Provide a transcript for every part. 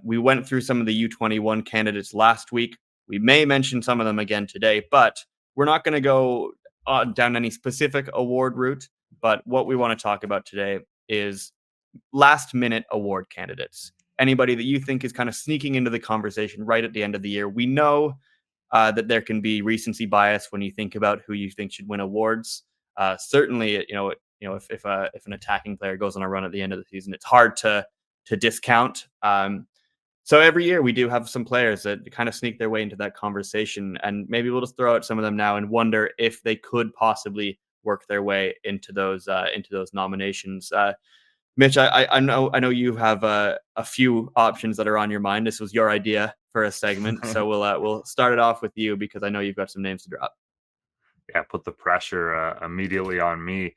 We went through some of the U21 candidates last week. We may mention some of them again today, but we're not going to go down any specific award route. But what we want to talk about today is last-minute award candidates. Anybody that you think is kind of sneaking into the conversation right at the end of the year. We know that there can be recency bias when you think about who you think should win awards. Certainly, if an attacking player goes on a run at the end of the season, it's hard to discount. So every year we do have some players that kind of sneak their way into that conversation, and maybe we'll just throw out some of them now and wonder if they could possibly work their way into those nominations. Mitch, I know you have a few options that are on your mind. This was your idea for a segment, so we'll start it off with you because I know you've got some names to drop. Yeah, put the pressure immediately on me.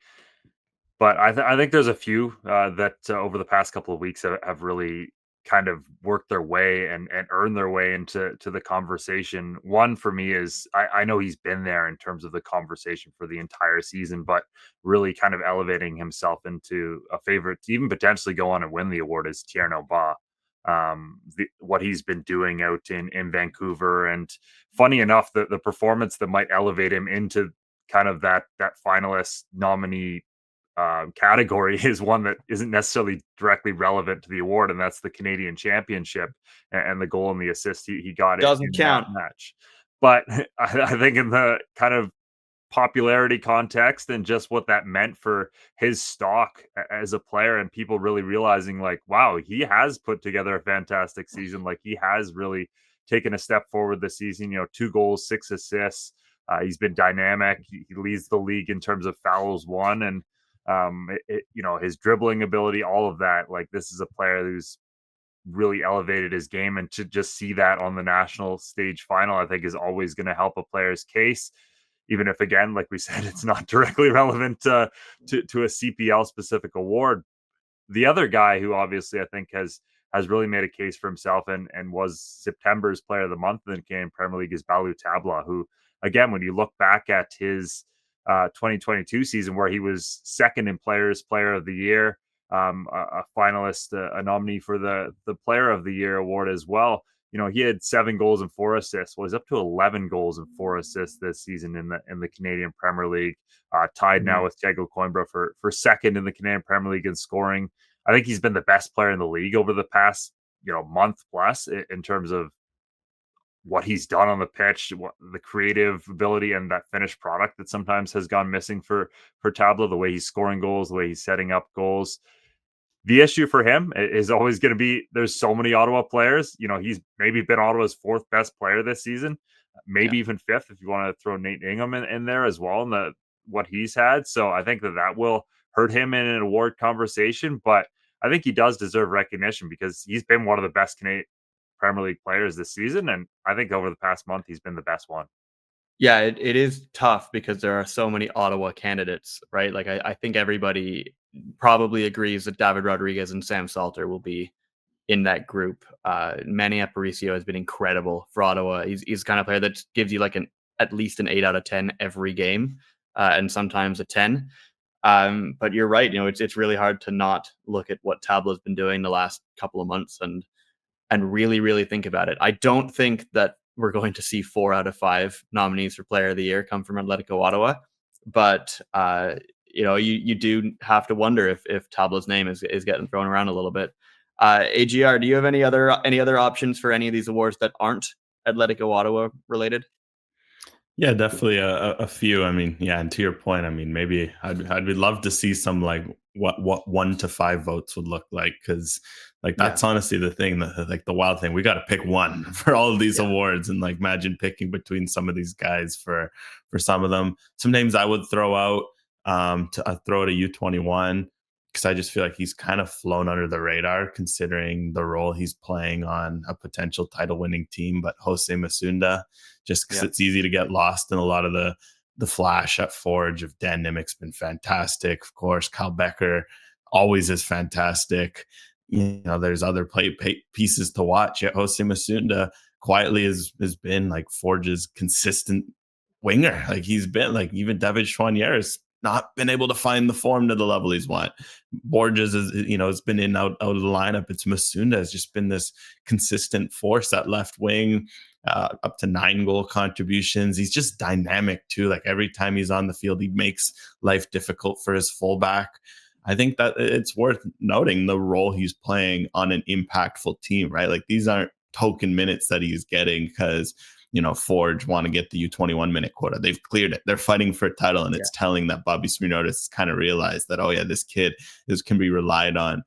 But I think there's a few that over the past couple of weeks have really kind of worked their way and earned their way into the conversation. One for me is I know he's been there in terms of the conversation for the entire season, but really kind of elevating himself into a favorite to even potentially go on and win the award is Tierno Ba. What he's been doing out in Vancouver, and funny enough, the performance that might elevate him into kind of that finalist nominee category is one that isn't necessarily directly relevant to the award, and that's the Canadian Championship and the goal and the assist he got Doesn't in count. that match. But I think in the kind of popularity context and just what that meant for his stock as a player, and people really realizing like, wow, he has put together a fantastic season. Like he has really taken a step forward this season. 2 goals, 6 assists. He's been dynamic. He leads the league in terms of fouls won, and his dribbling ability, all of that. Like this is a player who's really elevated his game, and to just see that on the national stage final, I think is always going to help a player's case, even if, again, like we said, it's not directly relevant to a CPL specific award. The other guy who obviously I think has really made a case for himself and was September's Player of the Month in the Canadian Premier League is Balou Tabla, who, again, when you look back at his 2022 season, where he was second in Player of the Year, a finalist, a nominee for the Player of the Year award as well. He had 7 goals and 4 assists. Well, he's up to 11 goals and 4 assists this season in the Canadian Premier League, tied now with Thiago Coimbra for second in the Canadian Premier League in scoring. I think he's been the best player in the league over the past month plus in terms of what he's done on the pitch, the creative ability, and that finished product that sometimes has gone missing for Tabla. The way he's scoring goals, the way he's setting up goals. The issue for him is always going to be there's so many Ottawa players. He's maybe been Ottawa's 4th best player this season, maybe even 5th if you want to throw Nate Ingham in there as well, and what he's had. So I think that will hurt him in an award conversation, but I think he does deserve recognition because he's been one of the best Canadian Premier League players this season, and I think over the past month he's been the best one. Yeah, it is tough because there are so many Ottawa candidates, right? Like I think everybody probably agrees that David Rodriguez and Sam Salter will be in that group. Manny Aparicio has been incredible for Ottawa. He's the kind of player that gives you like at least an 8 out of 10 every game, and sometimes a 10. But you're right. It's really hard to not look at what Tabla's been doing the last couple of months and really, really think about it. I don't think that we're going to see 4 out of 5 nominees for Player of the Year come from Atletico Ottawa, but you do have to wonder if Tabla's name is getting thrown around a little bit. AGR, do you have any other options for any of these awards that aren't Atletico Ottawa related? Yeah, definitely a few. I mean, yeah, and to your point, I mean, maybe I'd love to see some like what 1 to 5 votes would look like, because like that's honestly the thing, like the wild thing. We got to pick one for all of these awards, and like imagine picking between some of these guys for some of them. Some names I would throw out to throw at a U21, because I just feel like he's kind of flown under the radar considering the role he's playing on a potential title-winning team. But Jose Masunda, just because it's easy to get lost in a lot of the flash at Forge of Dan Nimmick's been fantastic. Of course, Kyle Becker always is fantastic. There's other pieces to watch. Yet Jose Masunda quietly has been like Forge's consistent winger. Like he's been like, even David Choinière has not been able to find the form to the level he's want. Borges is, has been in out of the lineup. It's Masunda has just been this consistent force at left wing, up to 9 goal contributions. He's just dynamic too. Like every time he's on the field, he makes life difficult for his fullback. I think that it's worth noting the role he's playing on an impactful team, right? Like these aren't token minutes that he's getting because Forge want to get the U21 minute quota. They've cleared it. They're fighting for a title, and it's telling that Bobby Smirnotis kind of realized that, oh yeah, this kid can be relied on,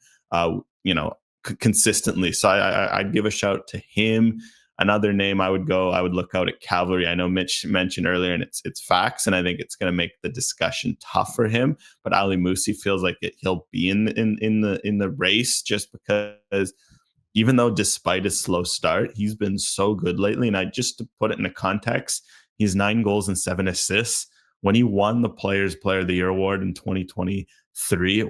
consistently. So I'd give a shout to him. Another name I would look out at Cavalry. I know Mitch mentioned earlier, and it's facts, and I think it's going to make the discussion tough for him. But Ali Musi feels like he'll be in the race just because, even though despite his slow start, he's been so good lately. And just to put it into context, he's 9 goals and 7 assists. When he won the Players Player of the Year award in 2023,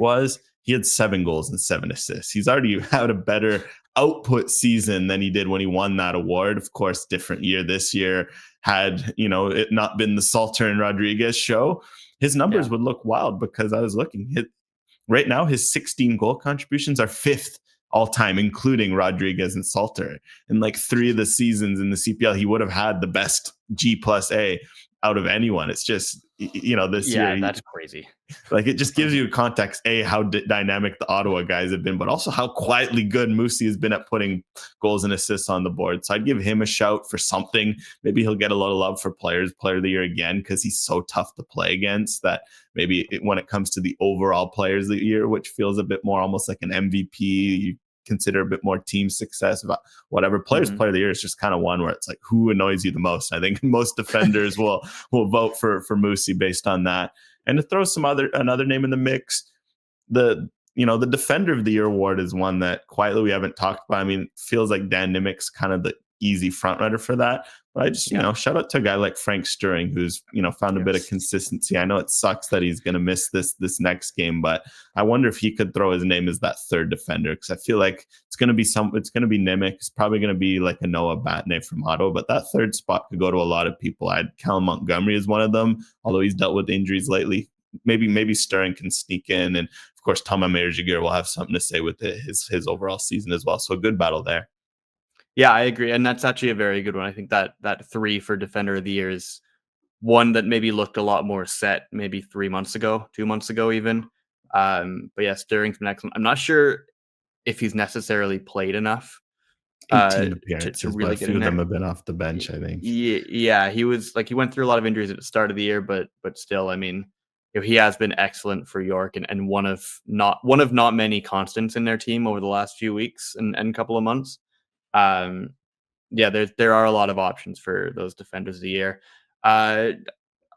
he had 7 goals and 7 assists. He's already had a better output season than he did when he won that award. Of course, different year this year. Had it not been the Salter and Rodriguez show, his numbers would look wild, because I was looking. Right now, his 16 goal contributions are 5th all time, including Rodriguez and Salter. In like 3 of the seasons in the CPL, he would have had the best G+A out of anyone. It's just, this year. Yeah, that's crazy. Like, it just gives you context, how dynamic the Ottawa guys have been, but also how quietly good Musi has been at putting goals and assists on the board. So I'd give him a shout for something. Maybe he'll get a lot of love for Player of the Year again, because he's so tough to play against that maybe when it comes to the overall Players of the Year, which feels a bit more almost like an MVP, you consider a bit more team success, whatever. Player of the Year is just kind of one where it's like, who annoys you the most? I think most defenders will vote for Musi based on that. And to throw another name in the mix, the Defender of the Year award is one that quietly we haven't talked about. I mean, it feels like Dan Nimick's kind of the easy front runner for that. But I just, shout out to a guy like Frank Stirring, who's, found a bit of consistency. I know it sucks that he's going to miss this next game, but I wonder if he could throw his name as that third defender, because I feel like it's going to be Nimick. It's probably going to be like a Noah Batney from Ottawa, but that third spot could go to a lot of people. I had Callum Montgomery as one of them, although he's dealt with injuries lately. Maybe Stirring can sneak in, and of course Thomas Meyer-Jagir will have something to say with his overall season as well. So a good battle there. Yeah, I agree. And that's actually a very good one. I think that 3 for Defender of the Year is one that maybe looked a lot more set maybe 3 months ago, 2 months ago even. But yeah, Stirring's been excellent. I'm not sure if he's necessarily played enough 18 appearances, to really but a get few in of there. them have been off the bench, I think. Yeah, he went through a lot of injuries at the start of the year, but still, I mean, he has been excellent for York, and one of not many constants in their team over the last few weeks and couple of months. Yeah, there are a lot of options for those Defenders of the Year. I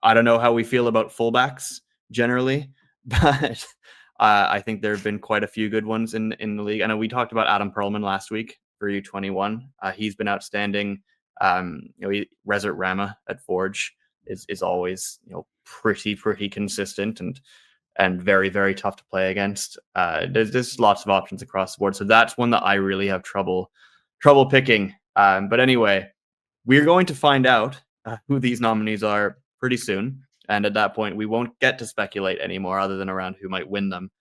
don't know how we feel about fullbacks generally, but I think there have been quite a few good ones in the league. I know we talked about Adam Perlman last week for U21. He's been outstanding. Resert Rama at Forge is always pretty consistent and very, very tough to play against. There's lots of options across the board, so that's one that I really have trouble picking. But anyway, we're going to find out who these nominees are pretty soon. And at that point, we won't get to speculate anymore other than around who might win them.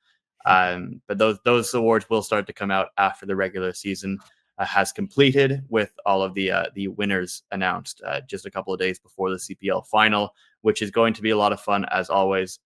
But those awards will start to come out after the regular season has completed, with all of the winners announced just a couple of days before the CPL final, which is going to be a lot of fun as always.